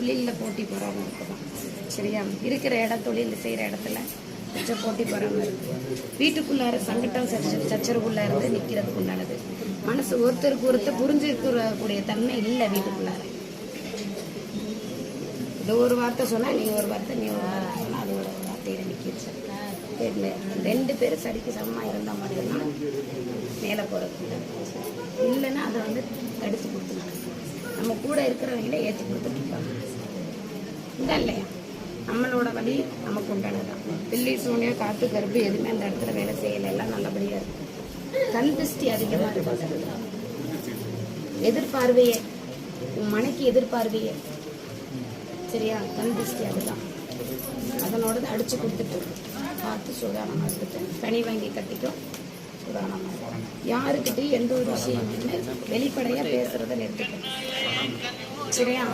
தொழிலில் போட்டி போகிறாம இருக்குதான். சரியா? இருக்கிற தொழில் செய்கிற இடத்துல கொஞ்சம் போட்டி போகிறாம இருக்குது. வீட்டுக்குள்ளார சங்கட்டம் சச்சரவுக்குள்ளே இருந்து நிற்கிறதுக்கு உண்டானது. மனசு ஒருத்தருக்கு ஒருத்தர் புரிஞ்சுக்கக்கூடிய தன்மை இல்லை வீட்டுக்குள்ளார. இது ஒரு வார்த்தை சொன்னால் நீ ஒரு வார்த்தை, நீ ஒரு வார்த்தை சொன்னால் அது ஒரு வார்த்தையில் நிற்கிது. ரெண்டு பேரும் சரிக்கு சமமாக இருந்தால் மட்டும்தான் மேலே போகிறது. இல்லைன்னா அதை தடுத்து கொடுத்துருக்காங்க. நம்ம கூட இருக்கிறவங்களே ஏற்றி கொடுத்துட்ருப்பாங்க. இந்த இல்லையா நம்மளோட வழி நமக்கு உண்டானதான். பில்லி சூனியம் காற்று கருப்பு எதுவுமே அந்த இடத்துல வேலை செய்யலை. எல்லாம் நல்லபடியாக இருக்கும். கண் திருஷ்டி அதிகமாக இருக்கும். எதிர்பார்வையே உன் மனைக்கு எதிர்பார்வையே. சரியா? கண் திருஷ்டி அதுதான். அதனோட அடித்து கொடுத்துட்டு பார்த்து சுதாரணமாக இருந்துட்டு பனி வாங்கி கட்டிக்கும். சுதாரணமாக இருக்கும். யாருக்கிட்டையும் எந்த ஒரு விஷயமுமே வெளிப்படையாக பேசுகிறத நிறுத்திக்கணும். சரியா?